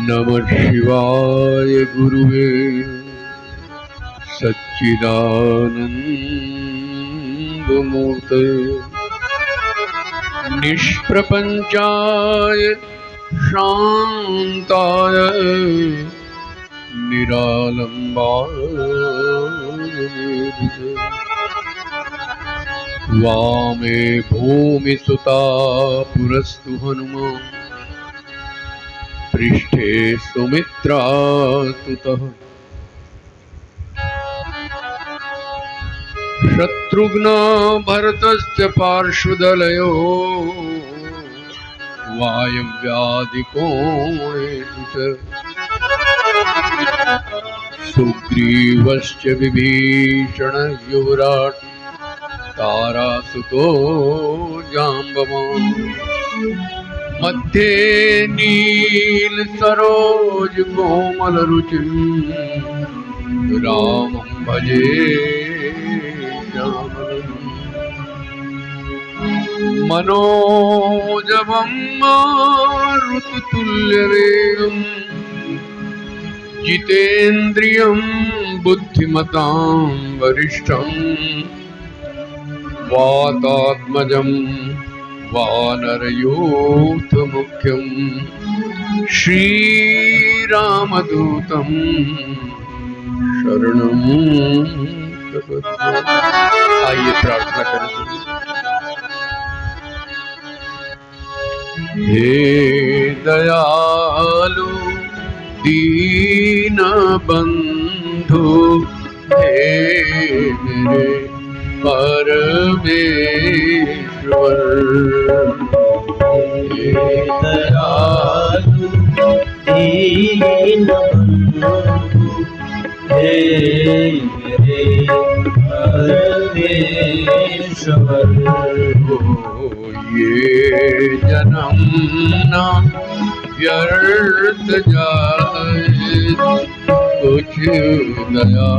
नमः शिवाय गुरुवे सच्चिदानन्दमूर्ते निष्प्रपञ्चाय शान्ताय निरालम्बाय वामे भूमिसुता पुरस्तु हनुमान् पृष्ठे सुमित्रा सुतः शत्रुघ्न भरतश्च पार्श्वदलयो वायव्यादिकोणेषु च सुग्रीवश्च विभीषण युवराट् तारासुतो जाम्बवान् मध्ये नील सरोज कोमल रुचिं रामं भजे मनोजवं मारुततुल्यवेगं जितेन्द्रियं बुद्धिमतां वरिष्ठं वातात्मजं वानरयूथमुख्यं श्रीरामदूतं शरणं प्रपद्ये। आइए प्रार्थना करें। हे दयालु दीनबंधु हे मेरे परमेश्वर, हे दयालु दीनबंधु हे मेरे परमेश्वर। ये जन्म ना व्यर्थ जाए, कुछ दया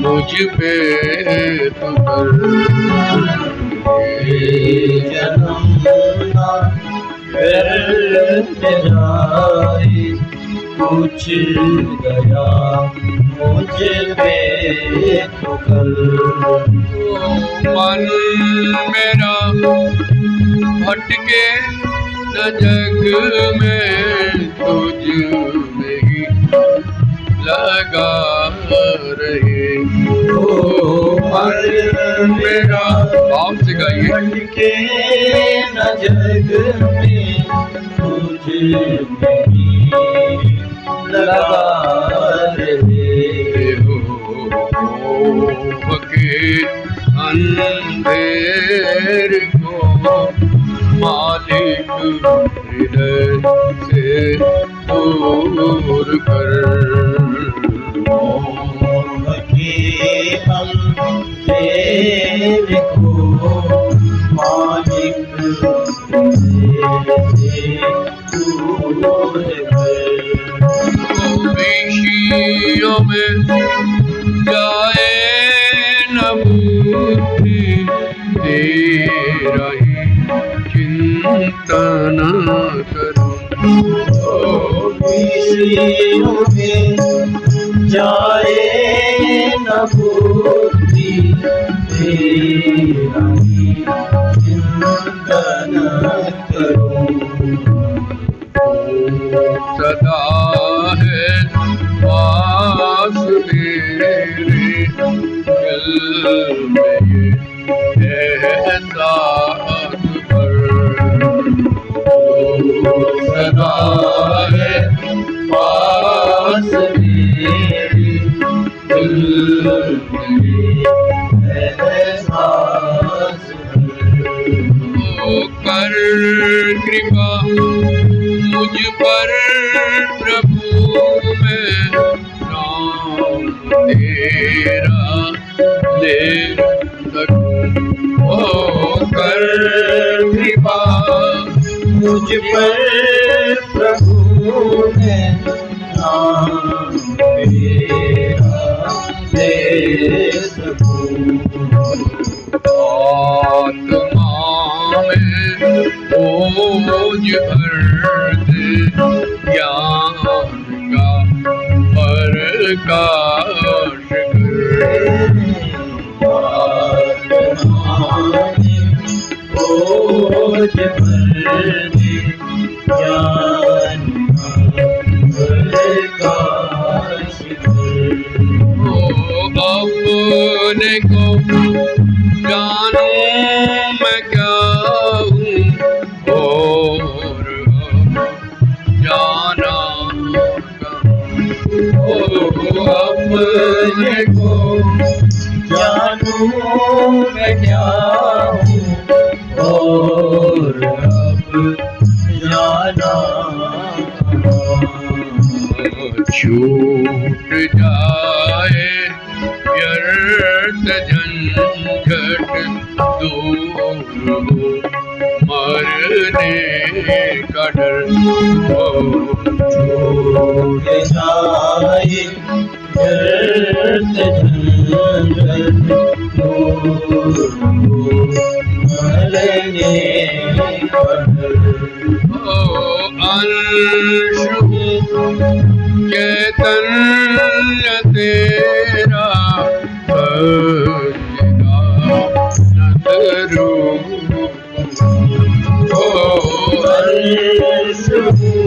मुझ पे तो कर। ये जन्म ना व्यर्थ जाए, कुछ दया मुझ पे तो कर। मन मेरा भटके न जग में, तुझ में ही लगा रहे। ओ मन मेरा आप से गाइए। भटके न जग में, तुझ में ही लगा रहे। हो के अंधेर को मालिक हृदय से दूर कर। के अंधेर को मालिक हृदय से दूर कर। विषयों में जाए न बुद्धि, तेरा ही चिंतन करूं। विषयों में जाए न बुद्धि, तेरा ही चिंतन करूं। सदा है पास मेरे दिल में ये एहसास पर। सदा है पास मेरे दिल में ये एहसास पर। कर कृपा मुझ पर प्रभु मैं नाम तेरा ले सकूं। ओ कर कृपा मुझ पर प्रभु मैं नाम तेरा ले सकूं। आत्मा में बोझ भर दे ज्ञान का प्रकाश कर। बोझ भर दे ज्ञान का प्रकाश कर। ओ अपने को जानूं मैं क्या हूँ और जाना ओ अपने को जानूं मैं क्या हूँ और अब जाना। छूट जाए व्यर्थ झंझट दूर हो मरने का डर। छूट जाए व्यर्थ झंझट दूर हो मरने का डर। अंश हूँ चैतन्य तेरा सच्चिदानंद रूप। अंश हूँ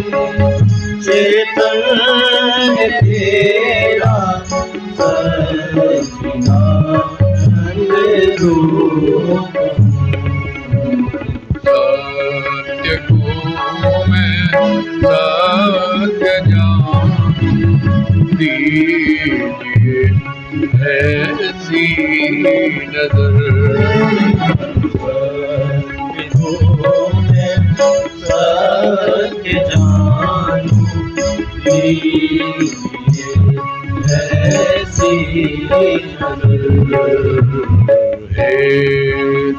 चैतन्य तेरा सच्चिदानंद रूप। सत्य को मैं सत्य जानूं दीजिए ऐसी नजर। सत्य को मैं सत्य जानूं दीजिए ऐसी नजर। हे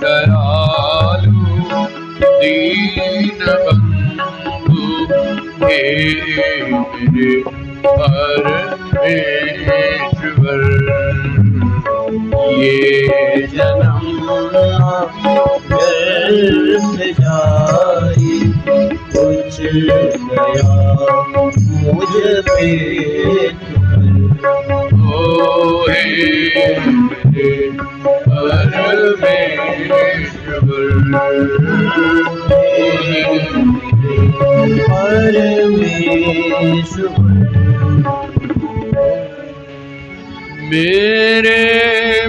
दयालु दीन बंधु हे मेरे परमेश्वर। ये जन्म व्यर्थ जाए कुछ गया मुझ पे ओ हे मेरे परमेश्वर। मेरे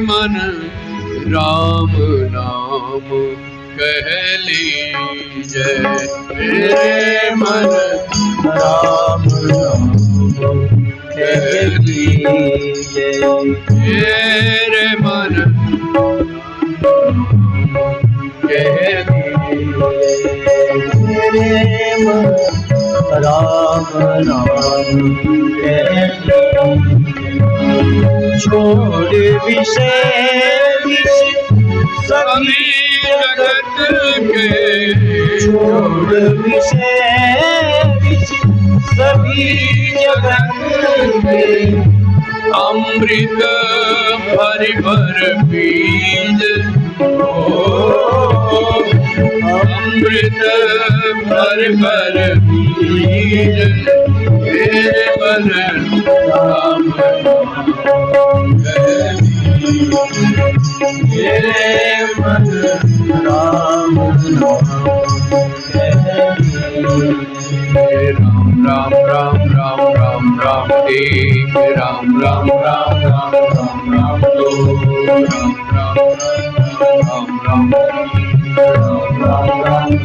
मन राम नाम कह लीजिए। मेरे मन राम नाम कह लीजिए। मेरे मन कह मेरे मन राम नाम कह लीजिए। छोड़ विषय सभी जगत के। छोड़ विषय सभी जगत के। अमृत भर भर बीज अमृत भर भर बीज मेरे मन राम मेरे मन राम राम राम राम राम राम एक राम राम राम राम राम राम दो राम राम राम राम राम राम राम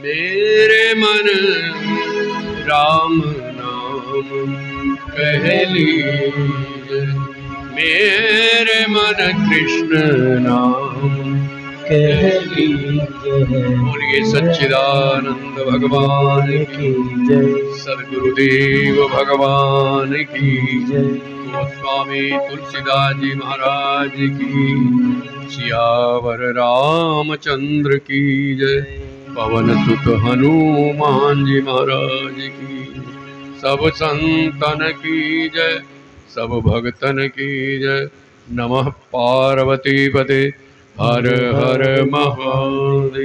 मेरे मन राम नाम कह लीजिए, मेरे मन कृष्ण नाम कह लीजिए। बोलिए सच्चिदानंद भगवान की जय, सद्गुरुदेव भगवान की जय। गोस्वामी तुलसीदास जी महाराज की, सियावर रामचंद्र की जय, पवन सुत हनुमान जी महाराज की, सब संतन की जय, सब भक्तन की जय। नमः पार्वती पते हर हर महादेव।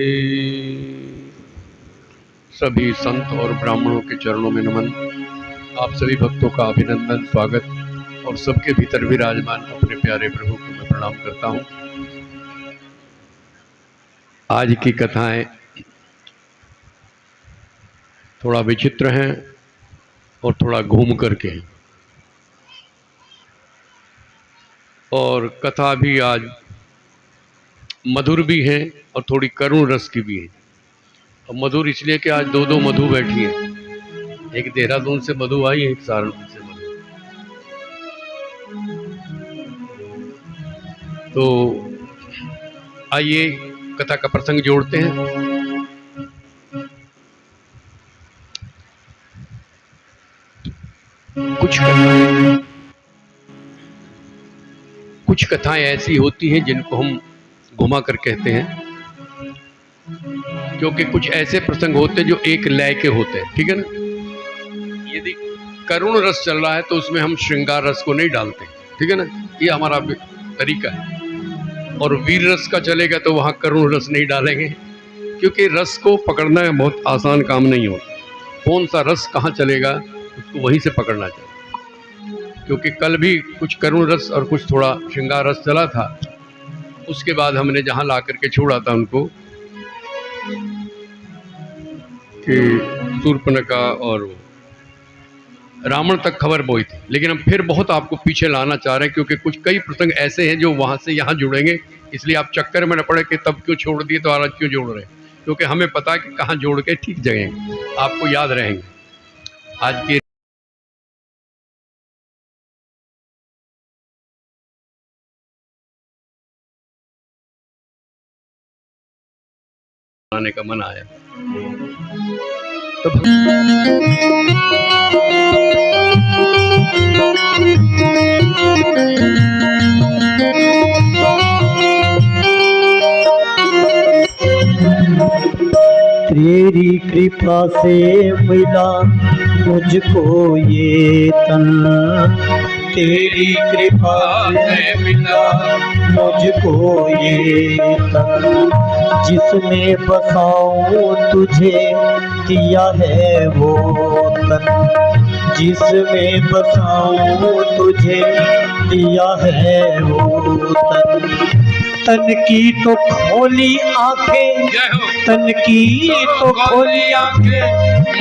सभी संत और ब्राह्मणों के चरणों में नमन। आप सभी भक्तों का अभिनंदन, स्वागत और सबके भीतर विराजमान अपने प्यारे प्रभु को मैं प्रणाम करता हूँ। आज की कथाएं थोड़ा विचित्र हैं और थोड़ा घूम करके हैं, और कथा भी आज मधुर भी है और थोड़ी करुण रस की भी है। और मधुर इसलिए कि आज दो मधु बैठी हैं, एक देहरादून से मधु आई, एक सहारनपुर से मधु। तो आइए कथा का प्रसंग जोड़ते हैं। कुछ कथाएं ऐसी होती हैं जिनको हम घुमा कर कहते हैं, क्योंकि कुछ ऐसे प्रसंग होते हैं जो एक लय के होते हैं, ठीक है ना। यदि करुण रस चल रहा है तो उसमें हम श्रृंगार रस को नहीं डालते, ठीक है ना, ये हमारा तरीका है। और वीर रस का चलेगा तो वहाँ करुण रस नहीं डालेंगे, क्योंकि रस को पकड़ना बहुत आसान काम नहीं होता। कौन सा रस कहाँ चलेगा उसको वहीं से पकड़ना चाहिए। क्योंकि कल भी कुछ करुण रस और कुछ थोड़ा श्रृंगार रस चला था, उसके बाद हमने जहाँ ला करके छोड़ा था उनको कि शूर्पणखा और रावण तक खबर बोई थी। लेकिन हम फिर बहुत आपको पीछे लाना चाह रहे हैं, क्योंकि कुछ कई प्रसंग ऐसे हैं जो वहाँ से यहाँ जुड़ेंगे। इसलिए आप चक्कर में न पड़े कि तब क्यों छोड़ दिए तो आज क्यों जोड़ रहे हैं, क्योंकि हमें पता है कि कहाँ जोड़ के ठीक जगह आपको याद रहेंगे। आज के आने का मन आया तो तेरी कृपा से मिला मुझको ये तन, तेरी कृपा से मिला मुझको ये तन, जिसमें बसाऊं तुझे दिया है वो तन, जिसमें बसाऊं तुझे दिया है वो तन। तन की तो खोली आंखें, तन की तो खोली आंखें,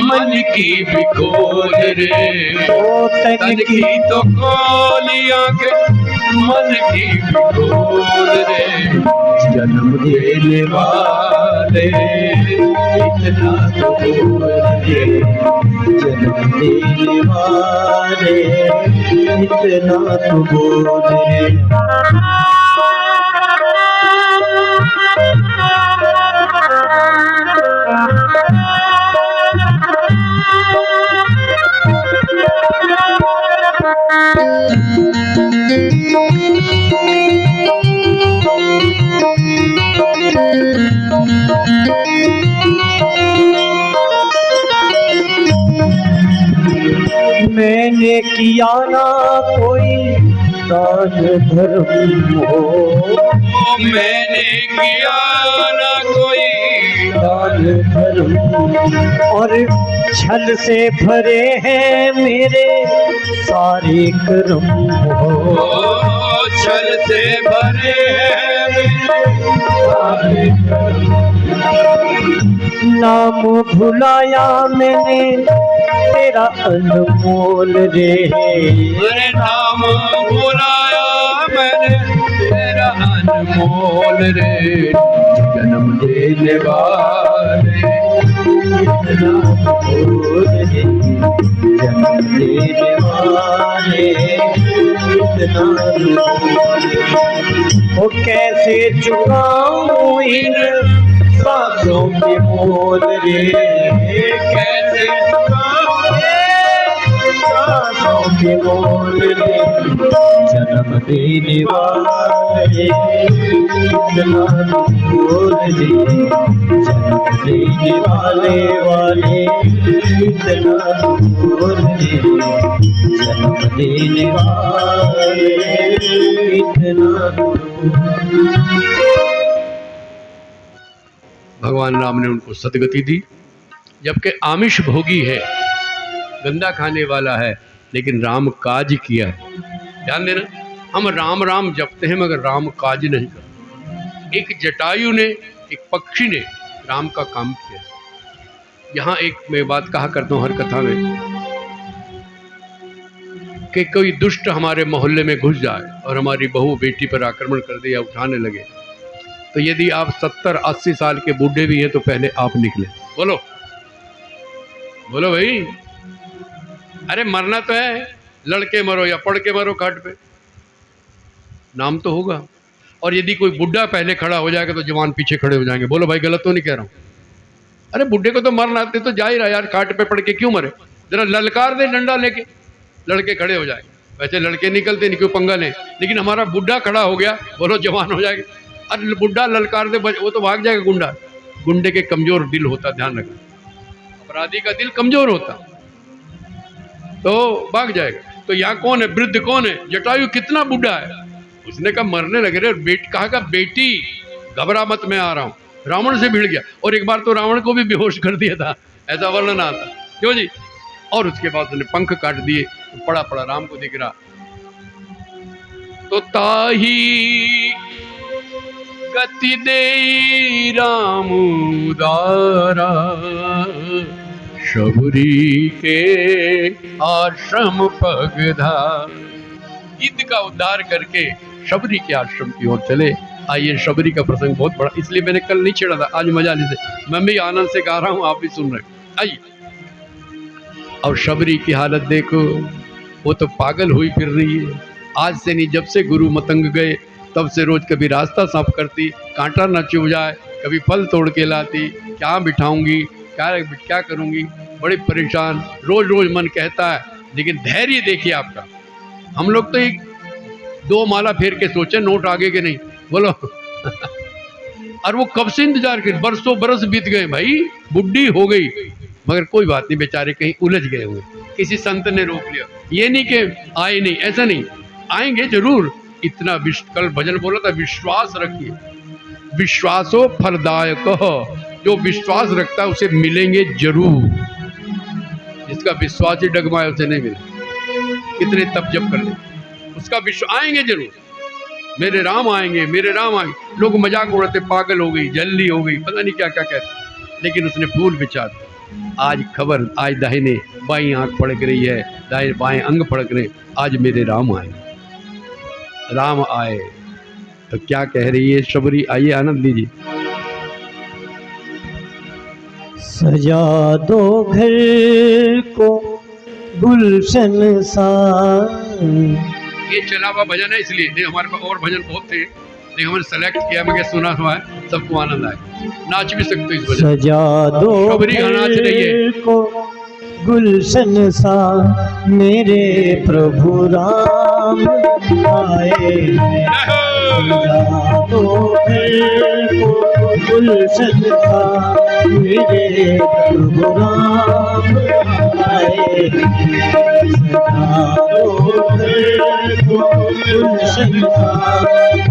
मन की भी खोल रे, ओ तन की तो खोली आंखें, मन की भी खोल रे। जन्म देने वाले इतना तो बोल रे, जन्म देने वाले इतना तो बोल रे। मैंने किया ना कोई दान धर्म हो, मैंने किया ना कोई दान धर्म, और छल से भरे हैं मेरे सारे कर्म हो, छल से भरे हैं मेरे सारे कर्म। नाम भुलाया मैंने तेरा अनमोल रे, मेरे नाम भुलाया मैंने तेरा अनमोल रे। जन्म देने वाले इतना बोल रे, जन्म देने वाले इतना बोल रे। ओ वो कैसे चुकाऊं इन सांसों के मोल रे, कैसे चुकाऊं सांसों के मोल रे, जन्म देने वाले इतना बोल रे, जन्म देने वाले इतना बोल रे, जन्म देने वाले इतना। भगवान राम ने उनको सदगति दी, जबकि आमिष भोगी है, गंदा खाने वाला है, लेकिन राम काज किया है। ध्यान देना, हम राम राम जपते हैं मगर राम काज नहीं करते। एक जटायु ने, एक पक्षी ने राम का काम किया। यहाँ एक मैं बात कहा करता हूँ हर कथा में कि कोई दुष्ट हमारे मोहल्ले में घुस जाए और हमारी बहू बेटी पर आक्रमण कर दे या उठाने लगे, तो यदि आप 70-80 साल के बूढ़े भी हैं तो पहले आप निकले। बोलो बोलो भाई, अरे मरना तो है, लड़के मरो या पढ़ के मरो, खाट पे नाम तो होगा। और यदि कोई बुढ़ा पहले खड़ा हो जाएगा तो जवान पीछे खड़े हो जाएंगे। बोलो भाई, गलत तो नहीं कह रहा हूँ? अरे बुढ़े को तो मरना आते तो जा ही रहा यार, खाट पे पड़ के क्यों मरे, जरा ललकार दे डंडा लेके, लड़के खड़े हो जाएंगे। वैसे लड़के निकलते नहीं, क्यों पंगा लें, लेकिन हमारा बुढ़ा खड़ा हो गया, बोलो जवान हो जाएगा। अरे बुढ़ा ललकार दे, वो तो भाग जाएगा गुंडा। गुंडे के कमजोर दिल होता, ध्यान रखना, अपराधी का दिल कमजोर होता तो भाग जाएगा। तो यहाँ कौन है, वृद्ध कौन है, जटायु कितना बुढ़ा है। उसने कहा मरने लगे रे, कहा बेटी घबरा मत, मैं आ रहा हूँ। रावण से भिड़ गया, और एक बार तो रावण को भी बेहोश कर दिया था, ऐसा वर्णन आता, क्यों जी। और उसके बाद उसने पंख काट दिए, पड़ा पड़ा राम को दिख रहा। तो ताही गति दे राम उदारा, शबरी के आश्रम पगधार। गिद्ध का उद्धार करके शबरी के आश्रम की ओर चले। आइए, शबरी का प्रसंग बहुत बड़ा, इसलिए मैंने कल नहीं छेड़ा था, आज मजा लेते, मैं भी आनंद से गा रहा हूँ, आप भी सुन रहे। आइए, और शबरी की हालत देखो, वो तो पागल हुई फिर रही है। आज से नहीं, जब से गुरु मतंग गए तब से रोज कभी रास्ता साफ करती, कांटा न चुभ जाए, कभी फल तोड़ के लाती, क्या बिठाऊंगी, क्या करूंगी, बड़ी परेशान, रोज रोज मन कहता है। लेकिन धैर्य देखिए आपका। हम लोग तो एक 2 माला फेर के सोचे नोट आगे के नहीं, बोलो और वो कब से इंतजार कर, बरसों बरस बीत गए भाई, बुढ़ी हो गई, मगर कोई बात नहीं, बेचारे कहीं उलझ गए हुए, किसी संत ने रोक लिया। ये नहीं कि आए नहीं, ऐसा नहीं, आएंगे जरूर। इतना कल भजन बोला था, विश्वास रखिए, विश्वासो फलदायक, जो विश्वास रखता है उसे मिलेंगे जरूर, जिसका विश्वास ही डगमाए उसे नहीं मिले, कितने तप जप कर ले, उसका विश्वास आएंगे जरूर, मेरे राम आएंगे, मेरे राम आएंगे। लोग मजाक उड़ाते, पागल हो गई, जल्दी हो गई, पता नहीं क्या क्या कहते, लेकिन उसने फूल बिछा दिया। आज खबर, आज दाहिने बाई आंख फड़क रही है, दाहिने बाएं अंग फड़क रहे, आज मेरे राम आए, राम आए। तो क्या कह रही है शबरी, आइए आनंद लीजिए। सजा दो घर को गुलशन सा, ये चला हुआ भजन है, इसलिए नहीं हमारे पास और भजन बहुत थे, नहीं हमने सेलेक्ट किया, मैं सुना हुआ है, सबको आनंद आए, नाच भी सकते इस भजन। सजा दो शबरी नाच रही है को गुलशन सा, मेरे प्रभु राम आए। सजा दो को गुलशन सा, मेरे प्रभु राम आए। सजा दो को गुलशन सा,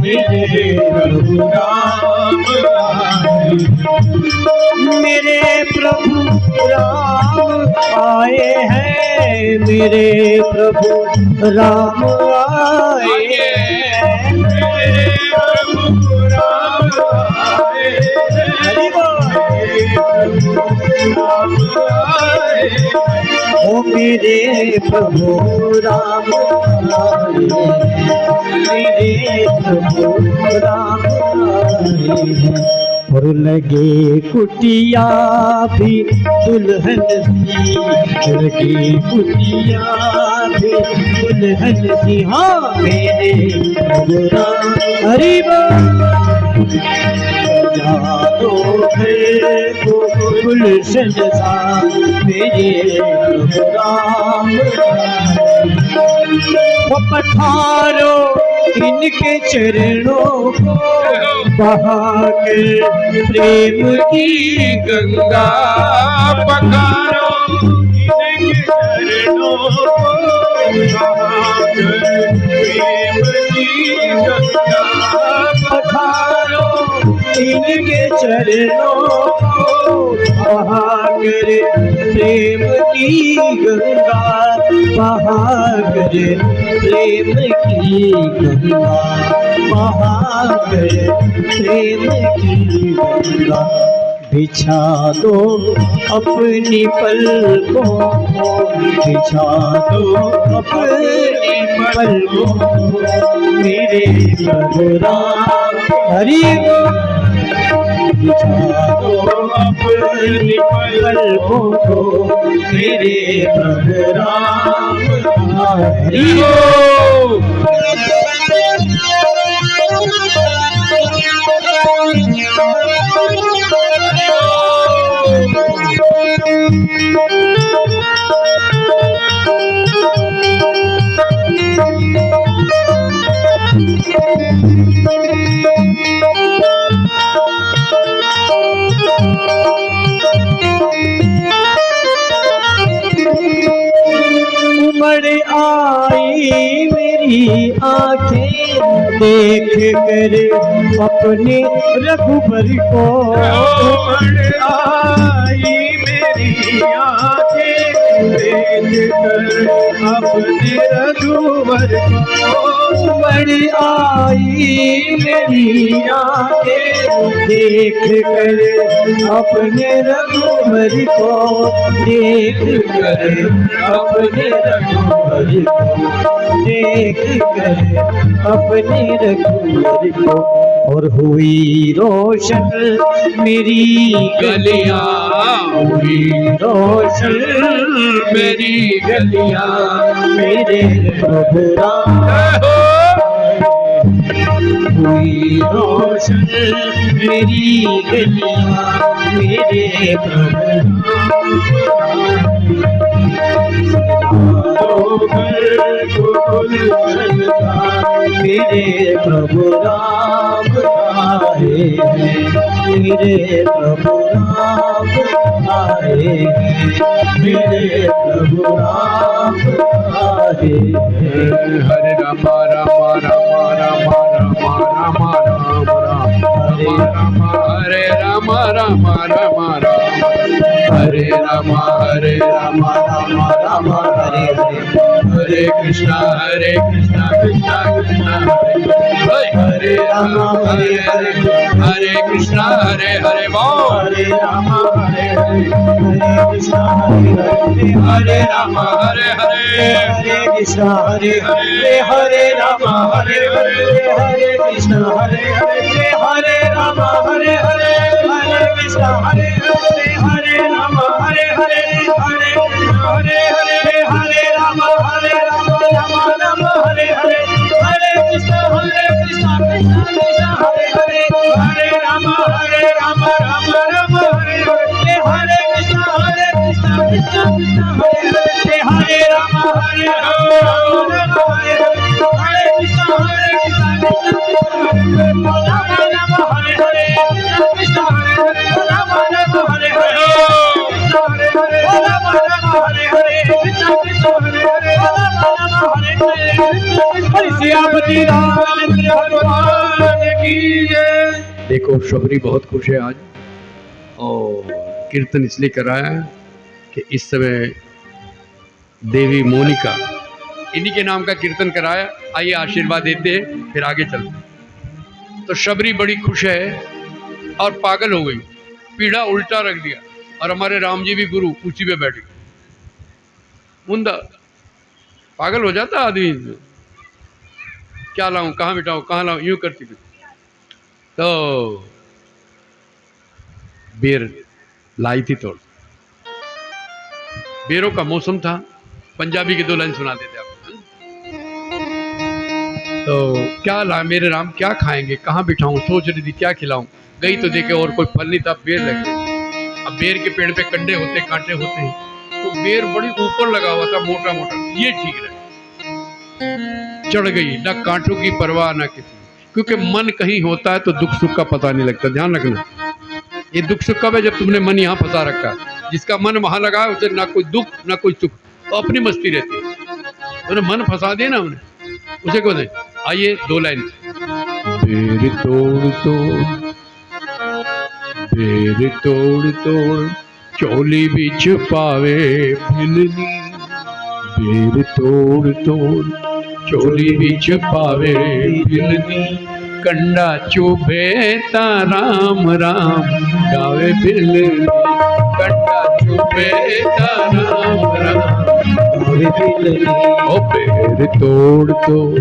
मेरे प्रभु राम आए। मेरे प्रभु राम आए हैं, मेरे प्रभु राम आए हैं, मेरे प्रभु राम आए हैं, राम आए। ओ मेरे प्रभु राम आए, मेरे प्रभु राम आए। और लगे कुटिया भी दुल्हन सी, लगे कुटिया भी दुल्हन सी हाँ मेरे प्रभु राम। हरि बोल। सजा दो घर को गुलशन सा मेरे प्रभु राम। वो पठारो इनके चरणों को बहाकर प्रेम की गंगा पखारो इनके चरणों को बहाकर प्रेम की गंगा पठारो इनके चरणों को बहाकर प्रेम की गंगा। बहाकर प्रेम की गंगा। बहाकर प्रेम की गंगा। बिछा दो अपनी पलकों को। बिछा दो अपनी पलकों को मेरे प्रभु राम। हरि बोल। बिछा दो अपनी पलकों को मेरे प्रभु राम। हरि बोल। उमड़ आई मेरी आंखें देख कर अपने रघुबर को। उमड़ आई मेरी आंखें देख कर अपने रघुवर को। उमड़ आई मेरी आंखें देख कर अपने रघुबर को। देख कर अपने रघुबर को। देख कर अपने रघुबर को। और हुई रोशन मेरी गलियां हुई रोशन मेरी गलियां मेरे प्रभु राम। हुई रोशन मेरी गलियां मेरे प्रभु मेरे प्रभु राम आए हैं। मेरे प्रभु राम आए हैं। मेरे प्रभु राम आए हैं। हरे राम राम राम राम राम राम राम राम हरे राम राम राम राम हरे राम राम राम हरे हरे। हरे कृष्णा कृष्णा कृष्णा हरे हरे राम हरे हरे। हरे कृष्णा हरे हरे बोल। हरे राम हरे हरे। हरे कृष्णा हरे हरे। हरे राम हरे हरे। हरे कृष्णा हरे हरे। हरे राम हरे हरे। हरे कृष्णा हरे हरे। हरे राम हरे हरे। हरे कृष्णा हरे हरे। हरे राम हरे हरे। हरे कृष्णा हरे हरे। हरे राम हरे राम राम राम हरे हरे। हरे कृष्णा कृष्णा कृष्णा हरे हरे। हरे राम राम राम हरे हरे। हरे कृष्णा कृष्णा कृष्णा हरे हरे। हरे राम राम राम हरे हरे। हरे कृष्णा कृष्णा कृष्णा राम राम हरे हरे। कृष्णा हरे हरे। राम राम हरे हरे। कृष्णा हरे हरे। राम राम हरे हरे। कृष्णा कृष्णा हरे हरे। राम राम हरे हरे। हरि सियापति रामचंद्र भगवान की जय। देखो शबरी बहुत खुश है आज और कीर्तन इसलिए कर रहा है कि इस समय देवी मोनिका इन्हीं के नाम का कीर्तन कराया। आइए आशीर्वाद देते हैं फिर आगे चलते हैं। तो शबरी बड़ी खुश है और पागल हो गई, पीढ़ा उल्टा रख दिया और हमारे राम जी भी गुरु उसी पे बैठ गए। मुंदा पागल हो जाता आदमी, क्या लाऊं कहाँ बिठाऊं कहाँ लाऊं यूं करती थी। तो बेर लाई थी, तोड़ बेरों का मौसम था पंजाबी की 2 लाइन सुना देते आप। तो क्या ला मेरे राम क्या खाएंगे, कहाँ बिठाऊं, सोच रही थी क्या खिलाऊं। गई तो देखे और कोई फल नहीं था, पेड़ लगे। अब बेर के पेड़ पे कंडे होते, कांटे होते हैं, तो बेर बड़ी ऊपर लगा हुआ था, मोटा मोटा, ये ठीक रहे। चढ़ गई, न कांटों की परवाह न किसी, क्योंकि मन कहीं होता है तो दुख सुख का पता नहीं लगता। ध्यान रखना, ये दुख सुख कब है, जब तुमने मन यहाँ फंसा रखा है। जिसका मन वहां लगा है उसे ना कोई दुख ना कोई सुख, तो अपनी मस्ती रहती है। तो मन फंसा दिया ना हमने, उसे को दे। आइए 2 लाइन। बेर तोड़ तोड़, बेर तोड़ तोड़, चोली बिच पावे भिलनी। बेर तोड़ तोड़, चोली बिच पावे भिलनी। कंडा चुभे ता राम राम गावे भिलनी। कंडा चुभे ता राम राम गावे भिलनी। ओ बेर तोड़ तोड़,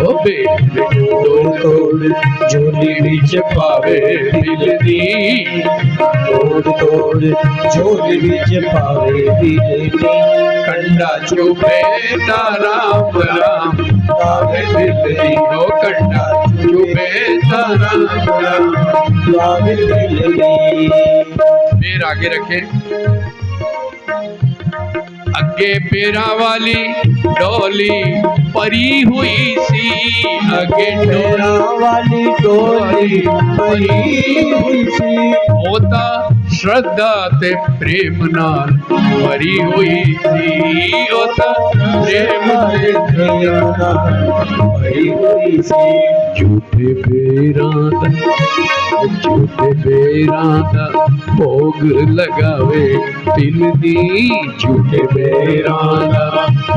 ओ बेर तोड़ तोड़, चोली बिच पावे भिलनी। तोड़ तोड़, चोली बिच पावे भिलनी। कंडा चुभे ता राम राम गावे भिलनी। ओ कंडा चुभे ता राम राम गावे भिलनी। बेर आगे रखे, अगे बेरा वाली डोली परी हुई सी। अगे बेरा वाली डोली परी हुई सी। होता श्रद्धा ते प्रेम नाल भरी हुई सी। होता प्रेम ते प्रेम नाल भरी हुई सी। झूठे बेरां दा भोग लगावे भिलनी। झूठे बेरां दा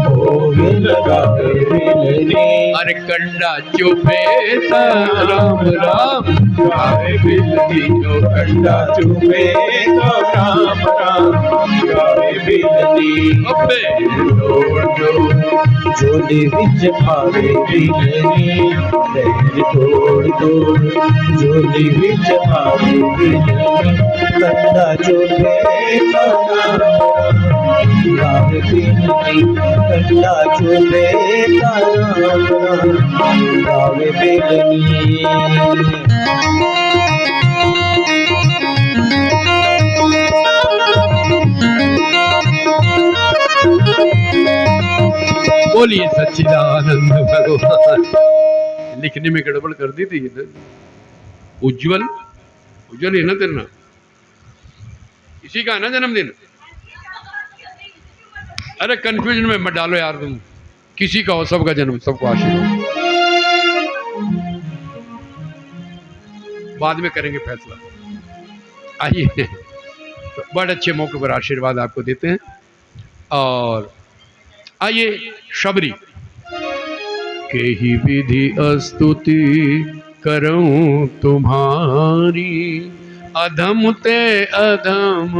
भोग लगावे भिलनी। अरे कंडा चुभे ता राम राम गावे भिलनी। ओ कंडा चुभे ता राम राम गावे भिलनी। अबे तोड़ तोड़, चोली बिच पावे भिलनी। बेर तोड़ तोड़, चोली बिच पावे भिलनी। कंडा चुभे ता राम राम गावे भिलनी। कंडा चुभे ता राम राम गावे भिलनी। बोलिए सच्चिदानंद भगवान। लिखने में गड़बड़ कर दी थी ना। उज्जवल, उज्जवल है ना तेरा नाम, इसी का है ना जन्मदिन। अरे कंफ्यूजन में मत डालो यार तुम, किसी का हो, सबका जन्म, सबको आशीर्वाद। बाद में करेंगे फैसला। आइए, तो बड़े अच्छे मौके पर आशीर्वाद आपको देते हैं। और आइए शबरी। केहि विधि स्तुति करूं तुम्हारी। अधम ते अधम,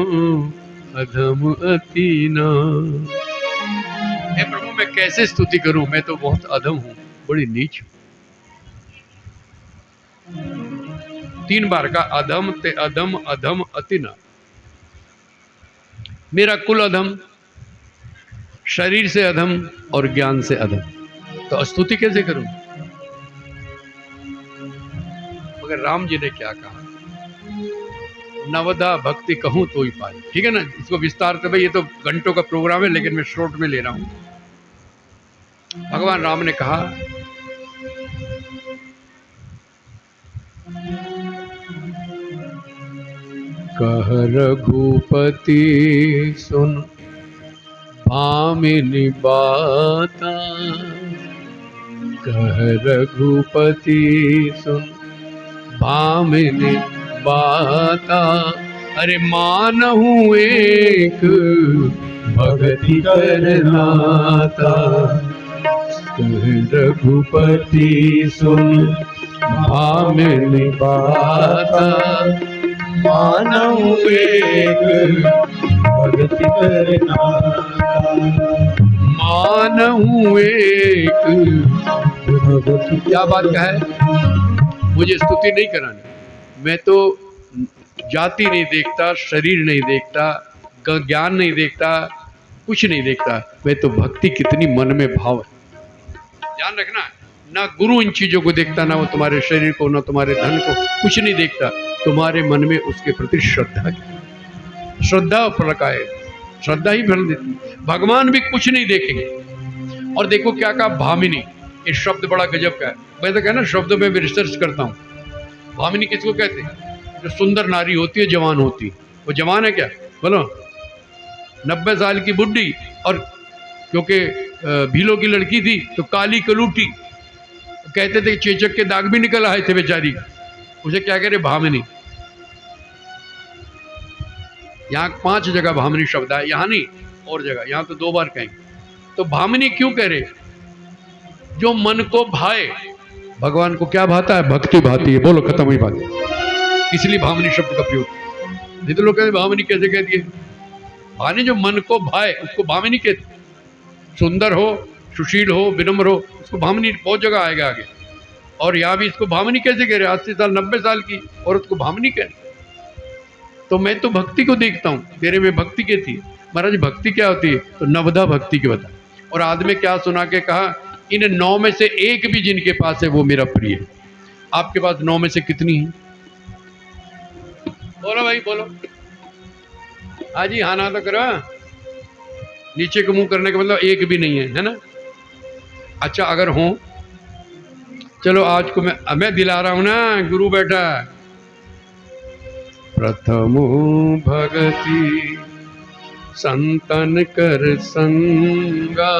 अधम अति ना। हे प्रभु, मैं कैसे स्तुति करूं, मैं तो बहुत अधम हूं, बड़ी नीच हूं। 3 बार का अधम ते अधम, अधम अति ना। मेरा कुल अधम, शरीर से अधम और ज्ञान से अधम, तो स्तुति कैसे करूं। मगर राम जी ने क्या कहा, नवदा भक्ति कहूं तो ही पाए। ठीक है ना, इसको विस्तार से, भाई ये तो घंटों का प्रोग्राम है, लेकिन मैं शॉर्ट में ले रहा हूं। भगवान राम ने कहा, कह रघुपति सुन भामिनी बाता। कह रघुपति सुन भामिनी बाता। अरे मानहु एक भगति करनाता। कह रघुपति सुन भामिनी बाता। मानहु एक भगति करनाता। मानहु एक भगति। क्या बात का है, मुझे स्तुति नहीं करानी। मैं तो जाति नहीं देखता, शरीर नहीं देखता, ज्ञान नहीं देखता, कुछ नहीं देखता। वे तो भक्ति कितनी मन में भाव है। ध्यान रखना, ना गुरु इन चीजों को देखता, ना वो तुम्हारे शरीर को, ना तुम्हारे धन को, कुछ नहीं देखता। तुम्हारे मन में उसके प्रति श्रद्धा की, श्रद्धा फल का है, श्रद्धा ही फल देती। भगवान भी कुछ नहीं देखेंगे। और देखो क्या कहा भामिनी, ये शब्द बड़ा गजब का है। मैं तो कहना शब्दों में भी रिसर्च करता हूँ। भामिनी किसको कहते हैं? जो सुंदर नारी होती है, जवान होती है। वो जवान है क्या? बोलो। 90 साल की बुढ़ी, और क्योंकि भीलों की लड़की थी तो काली कलूटी, कहते थे चेचक के दाग भी निकल आए थे बेचारी। उसे क्या कह रहे? भामिनी। यहाँ 5 जगह भामिनी शब्द है, यहाँ नहीं और जगह, यहाँ तो 2 बार कहेंगे। तो भामिनी क्यों कह रहे? जो मन को भाए। भगवान को क्या भाता है? भक्ति भाती है। बोलो, खत्म हुई बात। इसलिए भामिनी शब्द का प्रयोग। नहीं तो लोग कहते भामिनी कैसे कह दिए? भाने जो मन को भाए उसको भामिनी कहते। सुंदर हो, सुशील हो, विनम्र हो, उसको भामिनी। बहुत जगह आएगा आगे। और यहाँ भी इसको भामिनी कैसे कह रहे? 80 साल 90 साल की औरत को भामिनी कह रहे। तो मैं तो भक्ति को देखता हूँ, तेरे में भक्ति क्या थी? महाराज भक्ति क्या होती है? तो नवदा भक्ति की बता। और आदमी क्या सुना के कहा, इन 9 में से एक भी जिनके पास है वो मेरा प्रिय है। आपके पास 9 में से कितनी है? बोलो भाई, बोलो। हाँ जी, हाँ ना तो करो। नीचे को मुंह करने का मतलब एक भी नहीं है ना? अच्छा, अगर हो चलो आज को मैं दिला रहा हूं ना, गुरु बैठा। प्रथम भगति संतन कर संगा।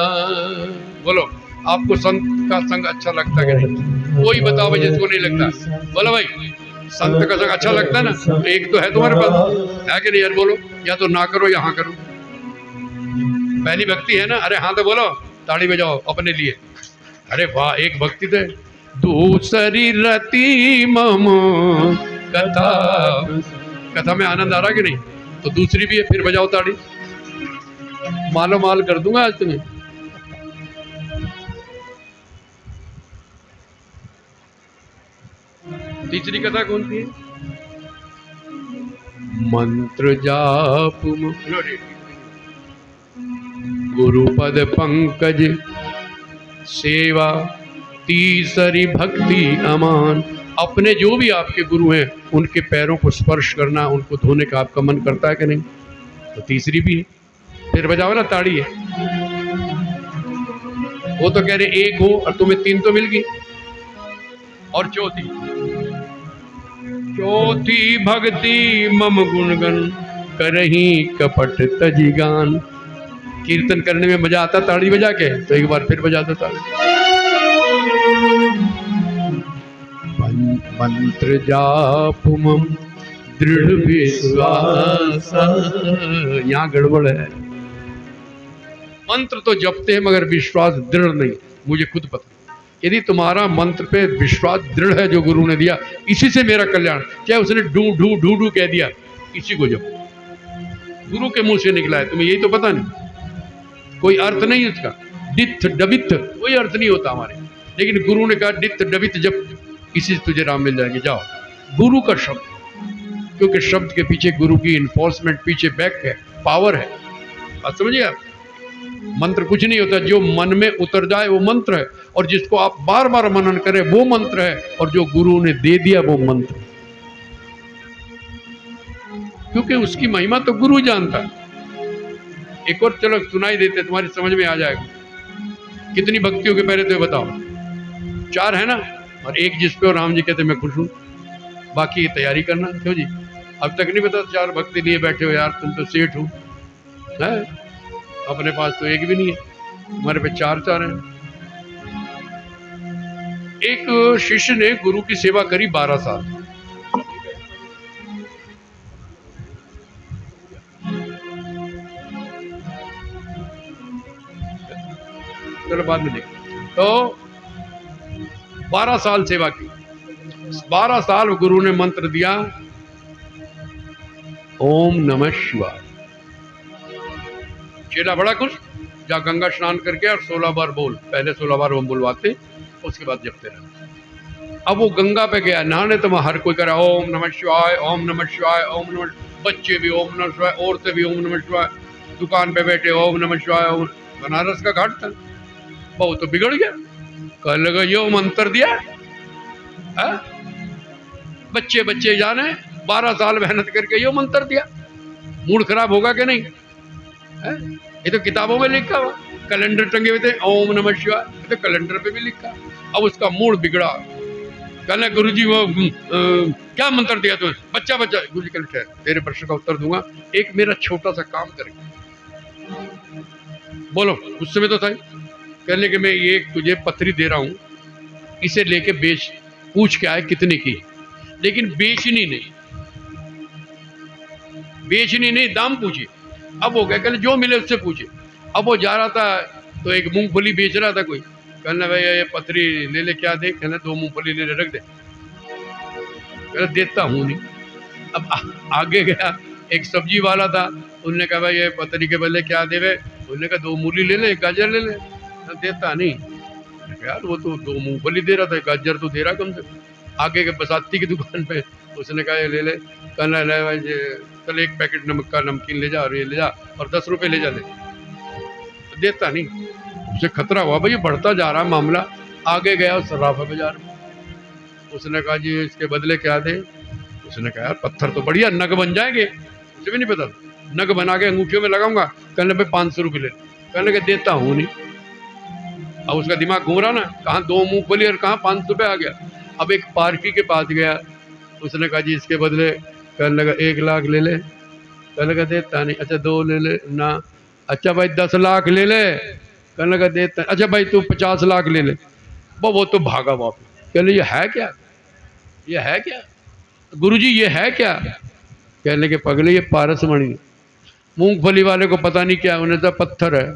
बोलो, आपको संत का संग अच्छा लगता है कि नहीं? कोई बताओ भाई जिसको नहीं लगता। बोलो भाई, संत का संग अच्छा लगता है ना? तो एक तो है तुम्हारे पास, है कि नहीं यार? बोलो, या तो ना करो या हाँ करो। पहली भक्ति है ना? अरे हाँ तो बोलो, ताड़ी बजाओ अपने लिए। अरे वाह, एक भक्ति थे। दूसरी रति मम कथा, कथा में आनंद आ रहा कि नहीं? तो दूसरी भी है, फिर बजाओ ताड़ी। मालो माल कर दूंगा आज तुम्हें। तीसरी कथा कौन सी है? मंत्र जाप गुरुपद पंकज सेवा, तीसरी भक्ति अमान। अपने जो भी आपके गुरु हैं उनके पैरों को स्पर्श करना, उनको धोने का आपका मन करता है कि नहीं? तो तीसरी भी है। फिर बजाओ ना ताड़ी है। वो तो कह रहे एक हो और तुम्हें 3 तो मिल गई। और चौथी भक्ति मम गुणगन करही कपट तजिगान। कीर्तन करने में मजा आता ताड़ी बजा के, तो एक बार फिर बजा दो ताड़ी। मंत्र जाप मम दृढ़ विश्वास। यहाँ गड़बड़ है। मंत्र तो जपते हैं मगर विश्वास दृढ़ नहीं। मुझे खुद पता, यदि तुम्हारा मंत्र पे विश्वास दृढ़ है जो गुरु ने दिया, इसी से मेरा कल्याण, चाहे उसने ढू ढू ढू ढू कह दिया, इसी को जप। गुरु के मुंह से निकला है, तुम्हें यही तो पता नहीं, कोई अर्थ नहीं उसका। डिथ डबिथ कोई अर्थ नहीं होता हमारे, लेकिन गुरु ने कहा डिथ डबिथ जप, इसी से तुझे राम मिल जाएंगे। जाओ, गुरु का शब्द, क्योंकि शब्द के पीछे गुरु की इन्फोर्समेंट, पीछे बैक है, पावर है। बात समझिए आप। मंत्र कुछ नहीं होता, जो मन में उतर जाए वो मंत्र है, और जिसको आप बार बार मनन करें वो मंत्र है, और जो गुरु ने दे दिया वो मंत्र, क्योंकि उसकी महिमा तो गुरु जानता है। एक और चलो सुनाई देते, तुम्हारी समझ में आ जाएगा। कितनी भक्तियों के पहले तो बताओ? 4 है ना, और एक जिस पे राम जी कहते मैं खुश हूं, बाकी की तैयारी करना। क्यों जी, अब तक नहीं पता 4 भक्ति लिए बैठे हो यार, तुम तो सेठ हो, है? अपने पास तो एक भी नहीं है, हमारे पे 4 हैं। एक शिष्य ने गुरु की सेवा करी 12 साल। चलो बाद में देख। तो 12 साल सेवा की। 12 साल गुरु ने मंत्र दिया, ओम नमः शिवाय। चेला बड़ा खुश, जा गंगा स्नान करके और 16 बार बोल। पहले 16 बार हम बुलवाते, उसके बाद जपते रहते। अब वो गंगा पे गया नहाने, तो हर कोई करे ओम नमः शिवाय, ओम नमः शिवाय, ओम नमः। बच्चे भी ओम नमः शिवाय, औरतें भी ओम नमः शिवाय, दुकान पे बैठे ओम नमः शिवाय, बनारस का घाट था। वो तो बिगड़ गया, कहने लगा यो मंत्र दिया है? बच्चे बच्चे जाने 12 साल मेहनत करके यो मंत्र दिया, मूड खराब होगा कि नहीं है? ये तो किताबों में लिखा हुआ, कैलेंडर टंगे हुए थे ओम नमः शिवाय, तो कैलेंडर पे भी लिखा। अब उसका मूड बिगड़ा, कहना गुरुजी वो क्या मंत्र दिया तूने? बच्चा बच्चा। गुरुजी कहते तेरे प्रश्न का उत्तर दूंगा, एक मेरा छोटा सा काम करेंगे। बोलो, गुस्से में तो था। कहने कि मैं ये तुझे पथरी दे रहा हूं, इसे लेके बेच, पूछ के आए कितने की, लेकिन बेचनी नहीं, बेचनी नहीं, दाम पूछिए। अब हो गया, कहने जो मिले उससे पूछे। अब वो जा रहा था तो एक मूंगफली बेच रहा था कोई, कहना भाई ये पथरी ले ले, क्या दे? कहना 2 मूंगफली ले ले, रख दे। कहना देता हूँ नहीं। अब आगे गया, एक सब्जी वाला था, उनने कहा भाई ये पथरी के बदले क्या देवे? उन्होंने कहा 2 मूली ले ले, 1 गाजर ले ले। देता नहीं यार, वो तो 2 मूंगफली दे रहा था, गाजर तो दे रहा कम से कम। आगे के बसाती की दुकान पे उसने कहा ये ले ले। कहना ले भाई चल 1 पैकेट नमक का नमकीन ले जा, और ये ले जा, और 10 रुपए ले जा ले। देता नहीं, उसे खतरा हुआ भाई ये बढ़ता जा रहा है मामला। आगे गया उस सर्राफा बाजार में, उसने कहा जी इसके बदले क्या दे? उसने कहा यार पत्थर तो बढ़िया, नग बन जाएंगे। उसे भी नहीं पता, नग बना के अंगूठियों में लगाऊंगा। कहने भाई 500 रुपये ले। कहने के देता हूँ नहीं। अब उसका दिमाग घूम रहा ना, कहाँ 2 मूंगफली और कहाँ 500 रुपये आ गया। अब एक पार्टी के पास गया, उसने कहा जी इसके बदले, कहने लगा 1 लाख ले ले। कहने लगा देता नहीं। अच्छा 2 ले ले ना। अच्छा भाई 10 लाख ले ले। कहने लगा देता। अच्छा भाई तू 50 लाख ले ले। वो तो भागा वापस। कहने ये है क्या, ये है क्या गुरुजी, ये है क्या? कहने के पगले ये पारस मणि। मूंगफली वाले को पता नहीं क्या, उन्हें तो पत्थर है।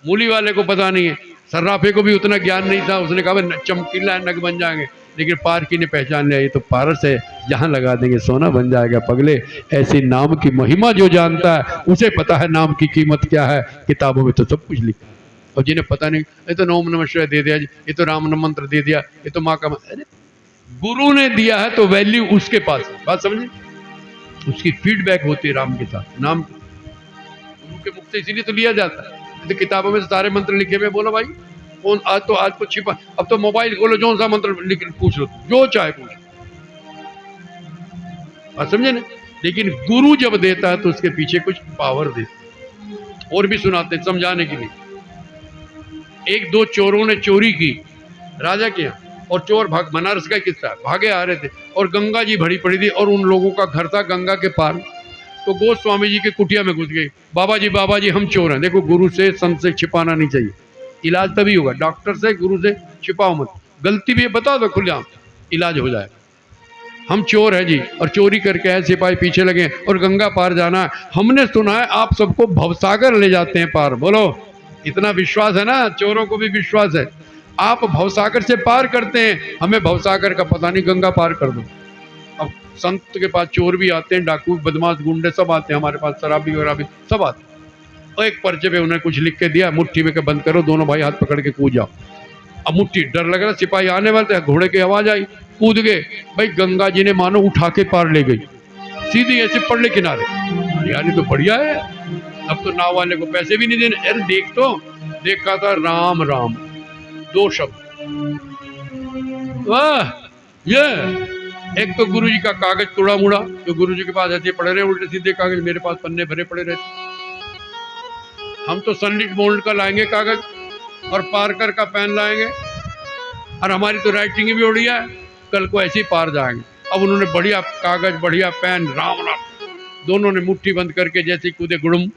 मूली वाले को पता नहीं है, सर्राफे को भी उतना ज्ञान नहीं था। उसने कहा चमकीला नग बन जाएंगे, लेकिन पारकी ने पहचान लिया ये तो पारस है, जहां लगा देंगे सोना बन जाएगा। पगले ऐसी नाम की महिमा जो जानता है उसे पता है नाम की कीमत क्या है। किताबों में तो सब कुछ लिखा, और जिन्हें पता नहीं, ये तो ओम नमः शिवाय दे दिया, ये तो राम मंत्र दे दिया, ये तो माँ का। अरे गुरु ने दिया है तो वैल्यू उसके पास है। बात समझे? उसकी फीडबैक होती है राम के साथ। नाम गुरु के मुख से इसीलिए तो लिया जाता है। तो किताबों में सारे मंत्र लिखे हुए, बोलो भाई कौन आज तो छिपा। अब तो मोबाइल खोलो, जो सा मंत्र लिख पूछ लो, जो चाहे पूछ। बात समझे ना? लेकिन गुरु जब देता है तो उसके पीछे कुछ पावर देता। और भी सुनाते समझाने के लिए। 1-2 चोरों ने चोरी की राजा के यहाँ, और चोर भाग, बनारस का किस्सा, भागे आ रहे थे और गंगा जी भरी पड़ी थी, और उन लोगों का घर था गंगा के पार। तो गोस्वामी जी के कुटिया में घुस गई। बाबा जी हम चोर हैं। देखो गुरु से संत से छिपाना नहीं चाहिए, इलाज तभी होगा। डॉक्टर से गुरु से छिपाओ मत, गलती भी बता दो खुलेआम, इलाज हो जाए। हम चोर हैं जी, और चोरी करके आए, सिपाही पीछे लगे, और गंगा पार जाना है। हमने सुना है आप सबको भवसागर ले जाते हैं पार। बोलो, इतना विश्वास है ना, चोरों को भी विश्वास है। आप भवसागर से पार करते हैं, हमें भवसागर का पता नहीं, गंगा पार कर दो। अब संत के पास चोर भी आते हैं, डाकू बदमाश गुंडे सब आते हैं, हमारे पास शराबी वराबी सब आते हैं। और एक पर्चे पे उन्हें कुछ लिख के दिया, मुट्ठी में के बंद करो, दोनों भाई हाथ पकड़ के कूद जाओ। अब मुट्ठी, डर लग रहा, सिपाही आने वाले थे, घोड़े की आवाज आई, कूद गए। भाई गंगा जी ने मानो उठा के पार ले गई, सीधी ऐसे पड़ले किनारे। यानी तो बढ़िया है। अब तो नाव वाले को पैसे भी नहीं देने। अरे देख तो, देखा था राम राम 2 शब्द। वाह, ये एक तो गुरु जी का कागज टुड़ा मुड़ा, जो गुरु जी के पास ऐसे पड़े रहे उल्टे सीधे कागज, मेरे पास पन्ने भरे पड़े रहते। हम तो सनलिट मोल्ड का लाएंगे कागज, और पार्कर का पेन लाएंगे, और हमारी तो राइटिंग भी बढ़िया है, कल को ऐसे ही पार जाएंगे। अब उन्होंने बढ़िया कागज, बढ़िया पेन, राम राम, दोनों ने मुट्ठी बंद करके जैसे कूदे गुड़ुम।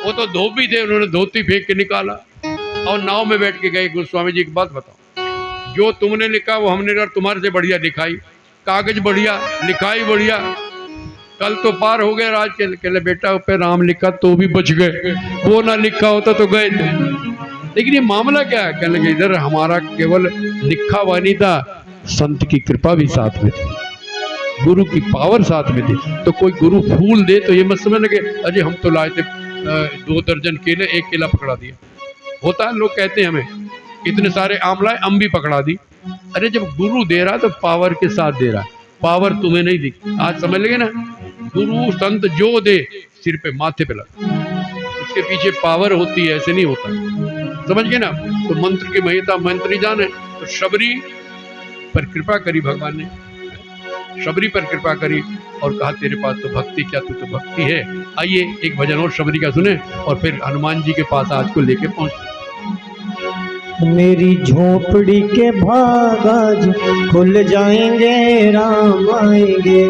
वो तो धोबी थे, उन्होंने धोती फेंक के निकाला, और नाव में बैठ के गए। गोस्वामी जी की बात बताओ, जो तुमने लिखा वो हमने कहा तुम्हारे से बढ़िया लिखाई, कागज बढ़िया, लिखाई बढ़िया, कल तो पार हो गए राज के। बेटा पे राम लिखा तो भी बच गए, वो ना लिखा होता तो गए थे। लेकिन ये मामला क्या है? कहने लगे इधर हमारा केवल लिखा हुआ नहीं था, संत की कृपा भी साथ में थी, गुरु की पावर साथ में थी। तो कोई गुरु फूल दे तो ये मत समझ लगे अजय हम तो लाए थे 2 दर्जन केले, 1 केला पकड़ा दिया। होता है, लोग कहते हैं हमें इतने सारे आम लाए, अम भी पकड़ा दी। अरे जब गुरु दे रहा तो पावर के साथ दे रहा है, पावर तुम्हें नहीं दिखी। आज समझ लगे ना, गुरु संत जो दे सिर पे माथे पे लगा, उसके पीछे पावर होती है, ऐसे नहीं होता। समझ गए ना? तो मंत्र की महत्ता मंत्र ही जाने। तो शबरी पर कृपा करी भगवान ने, शबरी पर कृपा करी और कहा तेरे पास तो भक्ति, क्या तू तो भक्ति है। आइए एक भजन और शबरी का सुने और फिर हनुमान जी के पास आज को लेके पहुंचते। मेरी झोपड़ी के भाग आज खुल जाएंगे, राम आएंगे।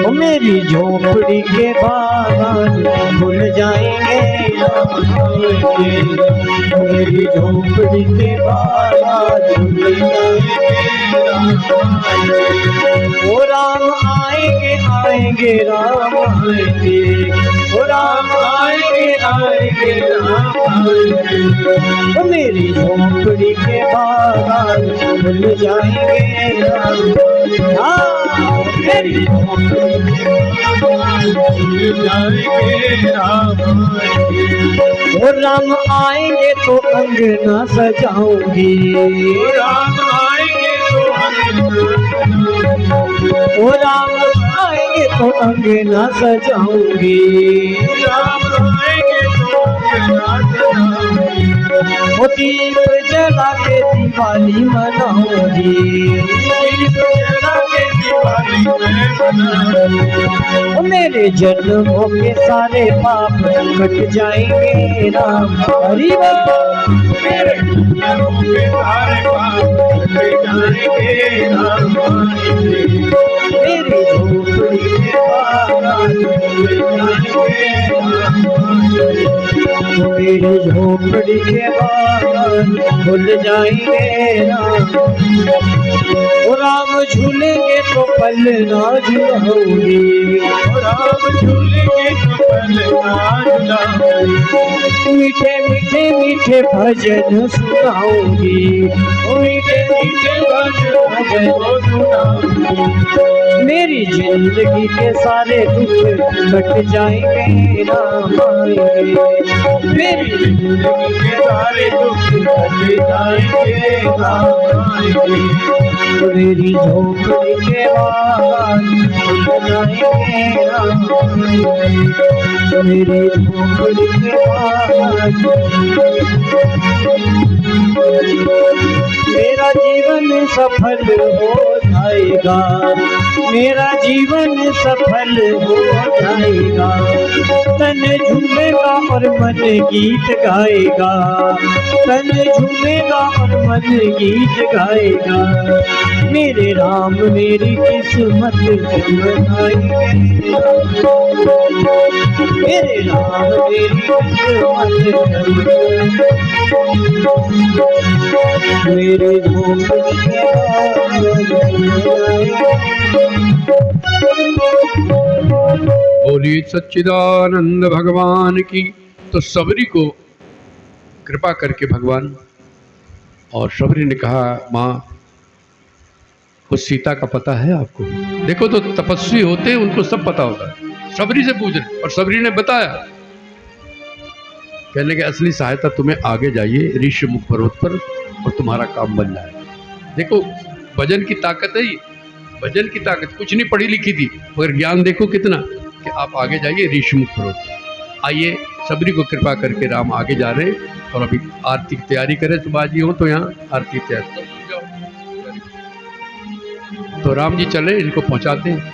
ओ मेरी झोपड़ी के भाग आज खुल जाएंगे, राम आएंगे। मेरी झोपड़ी के भाग आज खुल जाएंगे, राम आएंगे। ओ राम आएंगे आएंगे राम आएंगे, ओ राम आएंगे आएंगे राम आएंगे। ओ मेरी झोपड़ी के बागान खुल जाएंगे, राम मेरी झोपड़ी के बागान खुल जाएंगे, राम आएंगे। ओ राम आएंगे तो अंगना सजाऊंगी, ओ राम आएंगे तो ओ राम आएंगे तो अंगना सजाऊंगी, राम आएंगे तो अंगना सजाऊंगी। वो दीप जला के दिवाली मनाऊंगी, दीप जला के दिवाली मैं मनाऊंगी। मेरे जन्मों के सारे पाप कट जाएंगे, राम हरि बोल। मेरे जन्मों के सारे पाप कट जाएंगे, राम आएंगे। मेरी झोपड़ी के बागान खुल जाएंगे, राम आएंगे। मेरी झोपड़ी के बागान खुल जाएंगे, राम। ओ राम झूलेंगे तो पल ना झुलाऊंगी, ओ राम झूलेंगे तो पल ना झुलाऊंगी। मीठे मीठे मीठे भजन सुनाऊंगी, मीठे मीठे भजन सुनाऊंगी। मेरी जिंदगी के सारे दुख कट जाएंगे, राम आएंगे। मेरी जिंदगी के सारे दुख कट जाएंगे, राम आएंगे। मेरी झोपड़ी के बागान खुल जाएंगे, राम आएंगे। मेरी झोपड़ी के बागान। मेरा जीवन सफल हो जाएगा, मेरा जीवन सफल हो जाएगा। तन झूमेगा और मन गीत गाएगा, तन झूमेगा और मन गीत गाएगा। मेरे राम मेरी किस्मत जमाएंगे, मेरे राम मेरी किस्मत जमाएंगे। मेरे झोपड़ी के बोलिए सच्चिदानंद भगवान की। तो सबरी को कृपा करके भगवान, और सबरी ने कहा माँ उस सीता का पता है आपको? देखो तो तपस्वी होते हैं, उनको सब पता होता है। सबरी से पूछ रहे और सबरी ने बताया। कहने के असली सहायता तुम्हें आगे जाइए ऋषिमुख पर्वत पर और तुम्हारा काम बन जाए। देखो भजन की ताकत है ये, भजन की ताकत। कुछ नहीं पढ़ी लिखी थी मगर ज्ञान देखो कितना, कि आप आगे जाइए ऋषिमुख पर्वत। आइए सबरी को कृपा करके राम आगे जा रहे हैं और अभी आरती की तैयारी करें। सुबह जी हो तो यहाँ आरती की तैयारी, तो राम जी चले इनको पहुंचाते हैं।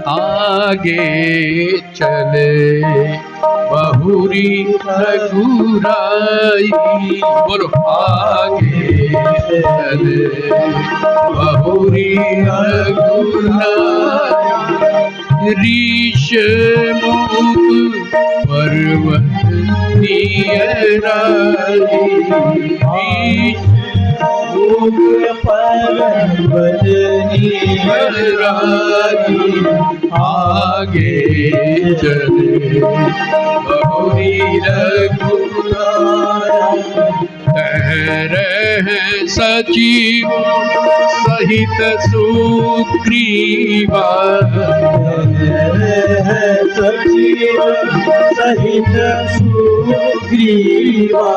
आगे चले बहुरी रघुराई, बोलो आगे चले बहुरी रघुराई। ऋषमुख पर्वत नियराई, पर्वत नियराई। आगे चले बहुरी रघुराई। तहरे सचिव सहित सुग्रीवा, सचिव सहित सुग्रीवा।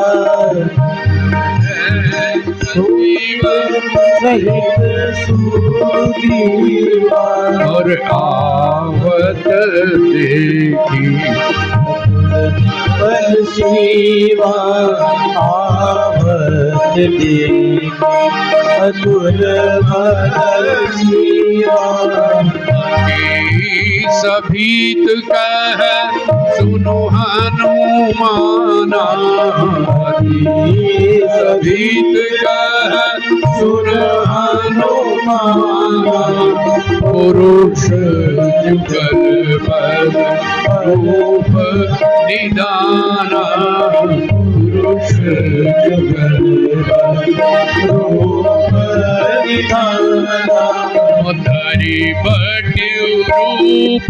सूत सहित सुदीवा और आवत देखी बल शिवा आवत देखी अतुल बल शिवा सभीत कह सुनो हनुमाना सभीत कह सुनो हनुमाना पुरुष जुगल बल रूप निदाना पुरुष जुगल बल रूप निदाना धरी बटि रूप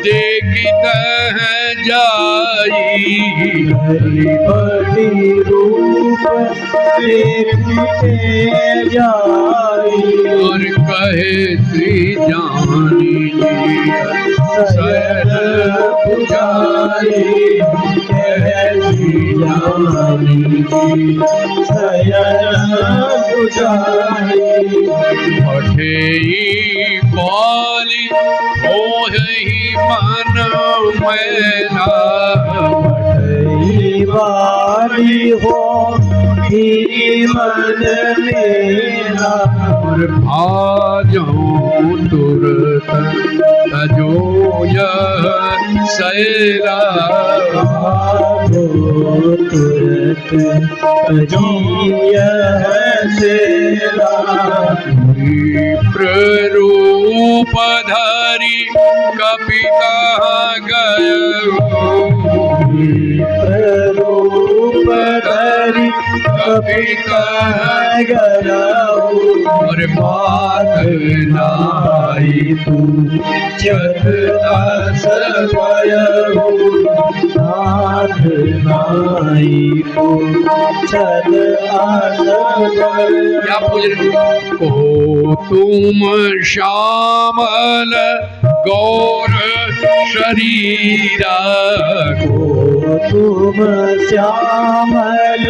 देखित है जाई धरी बटि रूप देखिते जाई और कहे श्री जानी शरण पुजारी कहे श्री जानी शरण पुजारी पठेई पाली मोहि मन मैला पठेई वाली हो ही मन मेरा और भाजो तुरत तजो यह सैला तुरत जीय सेला प्ररूप धरी कपिता गय रूप धरि कपिता गराऊ और बात नाई तू चत दास पयहु नाथ नाई तू चत आस क्या पूछ रहे को तुम श्यामल गौर शरीरा को तुम श्यामल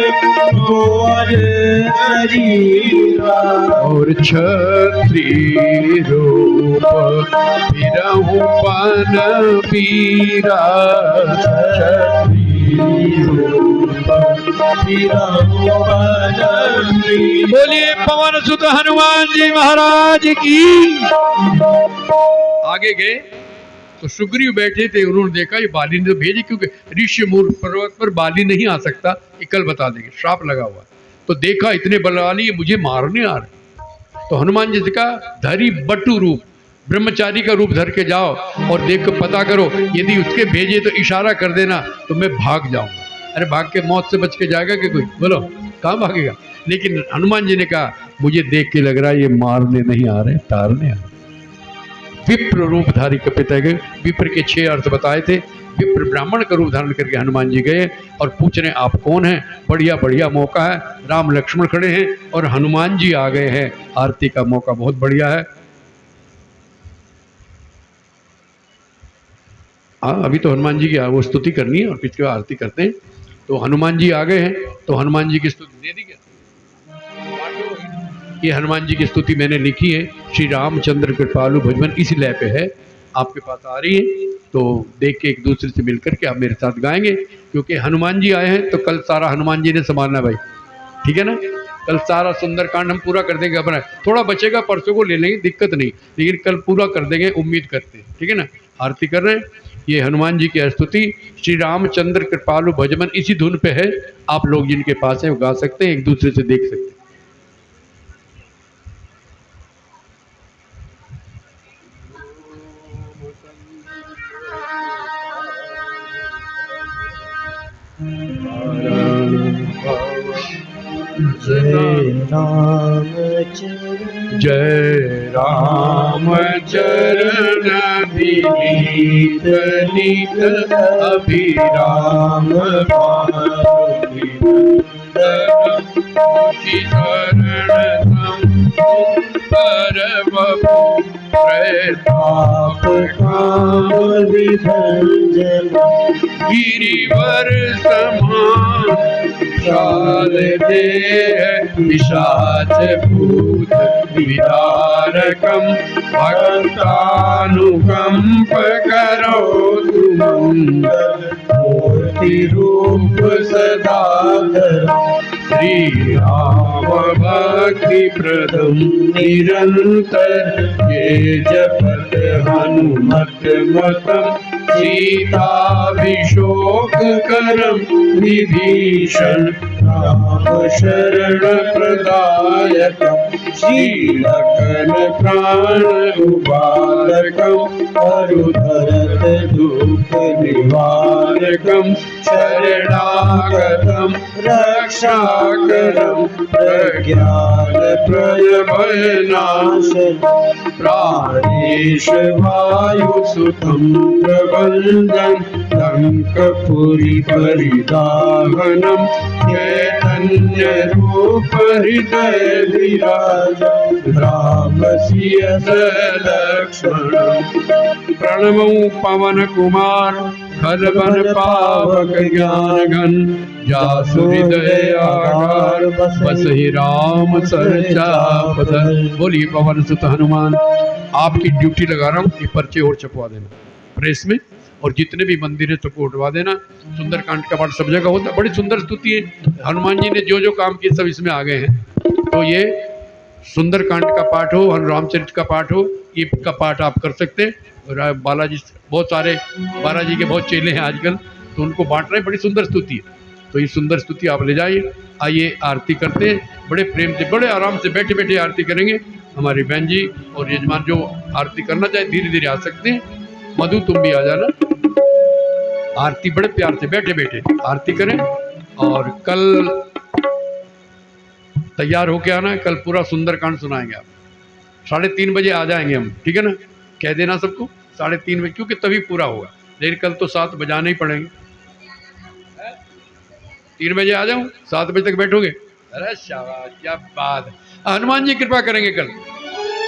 गौर शरीरा और छत्री रूप फिरहु पन पीरा छत्री रूप फिरहु पन पीरा। बोलिए पवन सुत हनुमान जी महाराज की। आगे गए तो सुग्रीव बैठे थे, उन्होंने देखा ये बाली ने तो भेजी, क्योंकि ऋषिमूल पर्वत पर बाली नहीं आ सकता, ये कल बता देंगे, श्राप लगा हुआ। तो देखा इतने बलवानी ये मुझे मारने आ रहे, तो हनुमान जी से कहा धरी बटु रूप, ब्रह्मचारी का रूप धर के जाओ और देख कर पता करो, यदि उसके भेजे तो इशारा कर देना तो मैं भाग जाऊंगा। अरे भाग के मौत से बच के जाएगा कि कोई, बोलो कहाँ भागेगा। लेकिन हनुमान जी ने कहा मुझे देख के लग रहा है ये मारने नहीं आ रहे, तारने आ रहे। विप्र रूपधारी कपिता गए, विप्र के 6 अर्थ बताए थे। विप्र ब्राह्मण का रूप धारण करके हनुमान जी गए और पूछ रहे आप कौन हैं, बढ़िया बढ़िया मौका है, राम लक्ष्मण खड़े हैं और हनुमान जी आ गए हैं, आरती का मौका बहुत बढ़िया है। अभी तो हनुमान जी की वो स्तुति करनी है और फिर आरती करते हैं। तो हनुमान जी आ गए हैं, तो हनुमान जी की स्तुति दे दी क्या? ये हनुमान जी की स्तुति मैंने लिखी है, श्री रामचंद्र कृपालु भजमन, इसी लय पे है, आपके पास आ रही है, तो देख के एक दूसरे से मिलकर के आप मेरे साथ गाएंगे, क्योंकि हनुमान जी आए हैं तो कल सारा हनुमान जी ने संभालना भाई, ठीक है ना। कल सारा सुंदरकांड हम पूरा कर देंगे अपना, थोड़ा बचेगा परसों को ले लेंगे, दिक्कत नहीं, लेकिन कल पूरा कर देंगे, उम्मीद करते हैं, ठीक है ना। आरती कर रहे हैं, ये हनुमान जी की स्तुति श्री रामचंद्र कृपालु भजमन इसी धुन पे है, आप लोग जिनके पास है वो गा सकते हैं, एक दूसरे से देख सकते हैं। जय राम चरण विनीत नित अभिराम पर प्रताप काम विभंजन गिरिवर समान विशाल देह पिशाच भूत विदारकम भक्तानुकंप करोतु मंगल मूर्ति रूप सदाधर श्री राम भक्ति प्रदम निरंतर ये जपत हनुमत मतम सीताभिषोक करम विभीषण राम शरण प्रदायकम श्रीलकन प्राण उबालकम अरुधरत दुख निवारकम शरणागतम रक्षाकरम प्रज्ञान प्रभयनाशनम प्राणेश वायुसुतं प्रबंधन लंकपुरी परिदाहनम चैतन्य रूप हृदय विराज राम सिय लक्ष्मणम प्रणमो पवन कुमार खल बन पावक ज्ञान घन जासु हृदय आकार बसहि राम सरचापधर। बोलिए पवन सुत हनुमान। आपकी ड्यूटी लगा रहा हूँ, ये पर्चे और छपवा देना प्रेस में, और जितने भी मंदिर है सबको उठवा देना। सुंदरकांड का पाठ सब जगह होता है, बड़ी सुंदर स्तुति है। हनुमान जी ने जो जो काम किए सब इसमें आ गए हैं। तो ये सुंदरकांड का पाठ हो, रामचरित का पाठ हो, ये का पाठ आप कर सकते हैं। और बालाजी बहुत सारे, बालाजी के बहुत चेले हैं आजकल, तो उनको बांट रहे हैं। बड़ी सुंदर स्तुति है, तो ये सुंदर स्तुति आप ले जाइए। आइए आरती करते हैं, बड़े प्रेम से बड़े आराम से बैठे बैठे आरती करेंगे। हमारी बहन जी और यजमान जो आरती करना चाहे धीरे धीरे आ सकते हैं। मधु तुम भी आ जाना। आरती बड़े प्यार से बैठे बैठे आरती करें। और कल तैयार होके आना है, कल पूरा सुंदरकांड सुनाएंगे। आप 3:30 बजे आ जाएंगे हम, ठीक है ना? कह देना सबको 3:30 बजे, क्योंकि तभी पूरा होगा। लेकिन कल तो 7 बजाने ही पड़ेंगे। 3 बजे आ जाऊं, 7 बजे तक बैठोगे? अरे शाबाश, क्या बात है। हनुमान जी कृपा करेंगे कल,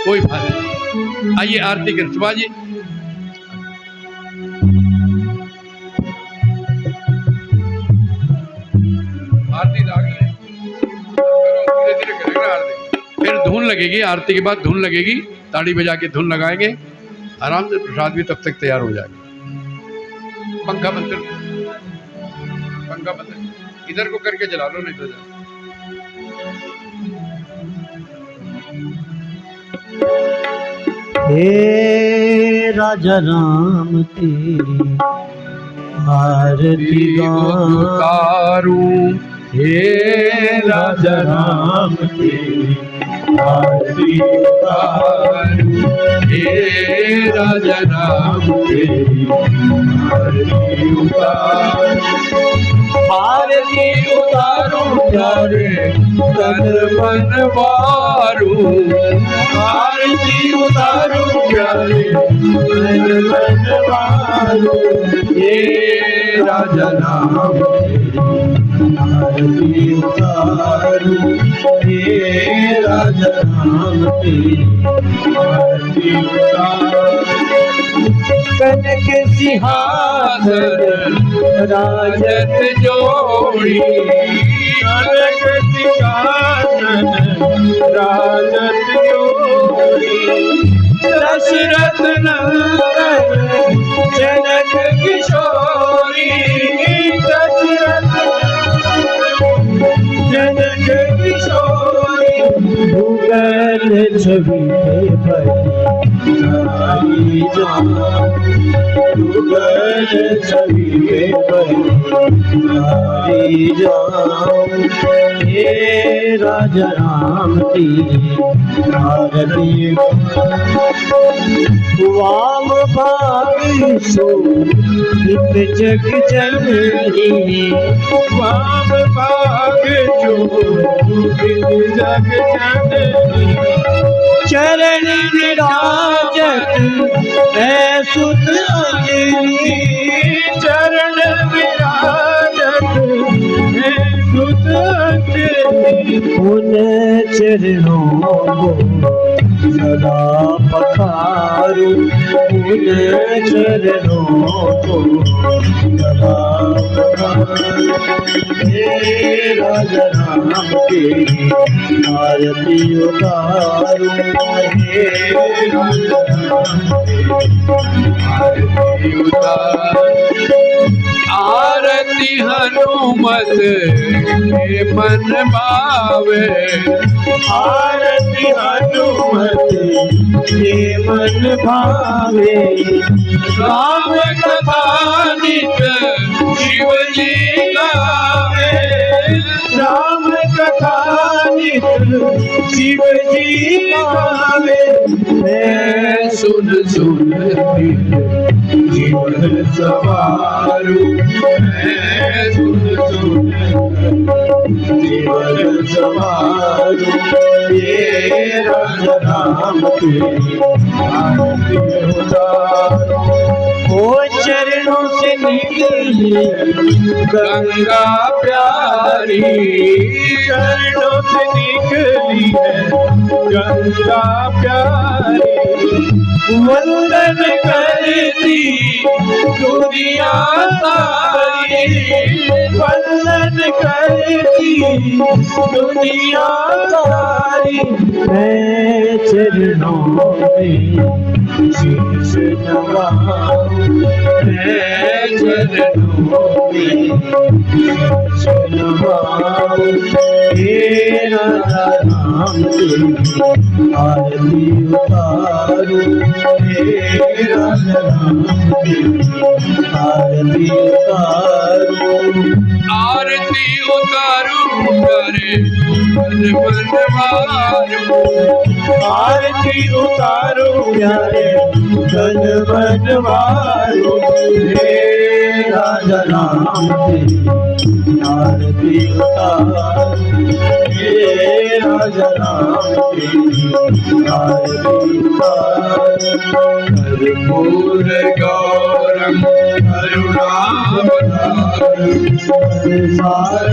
कोई बात नहीं। आइए आरती करें। सुबह जी आरती धीरे धीरे करेंगे आरती। फिर धुन लगेगी, आरती के बाद धुन लगेगी, ताड़ी बजा के धुन लगाएंगे। आराम से प्रसाद भी तब तक तैयार हो जाएगा। पंखा बंद कर, पंखा बंद कर, इधर को करके जला लो, नहीं तो जा। हे राजा राम तेरी आरती उतारूं, हे राजा राम तेरी आरती उतारूं, हे राजा राम तेरी आरती उतारूं, आरती उतारूं प्यारे तन मन वारूं, आरती उतारूं प्यारे तन मन वारूं, हे राजा राम तेरी आरती उतारूं, हे राजा राम तेरी आरती उतारूं। कनक सिंहासन राजत जोड़ी, कनक सिंहासन राजत जोड़ी, दशरथ नंदन जनक किशोरी, दशरथ जनक किशोरी, भूगल छवि पर भूगल छवि पर हे राजा राम तेरी आरती। वाम भाग सो हित जग जननी, वाम भाग जो हित जग जननी, चरण विराजत है सुत अंजनी, चरण विराजत है सुत अंजनी, उन चरणों को सदा पखारूं, उन चरणों को सदा पखारूं। हे राजा राम की आरती उतारूं, हे राजा राम आरती उतार आरती हनुमत के मन भावे, आरती हनुमत के मन भावे। राम कथा नित शिव जी गावे, राम कथा नित शिव जी गावे। मैं सुन सुन जीवन सवारू, मैं सुन सुन जीवन सवारू। ये राजा राम की आरती उतारो। ओ चरणों से निकली गंगा प्यारी, चरणों से निकली है गंगा प्यारी। वंदन करती दुनिया सारी, वंदन करती दुनिया सारी। मैं चरणों में शीश नवाऊं, मैं चरणों में शीश नवाऊं। हे राजा राम की आरती उतारूं, हे राजा राम की आरती उतारूं। आरती उतारू करे मन मन मारू, आरती उतारो प्यारे तन मन वारो। हे राजा राम की आरती उतारो, हे राजा राम की आरती उतारो। कर्पूर गौरम करुणावतारम, सार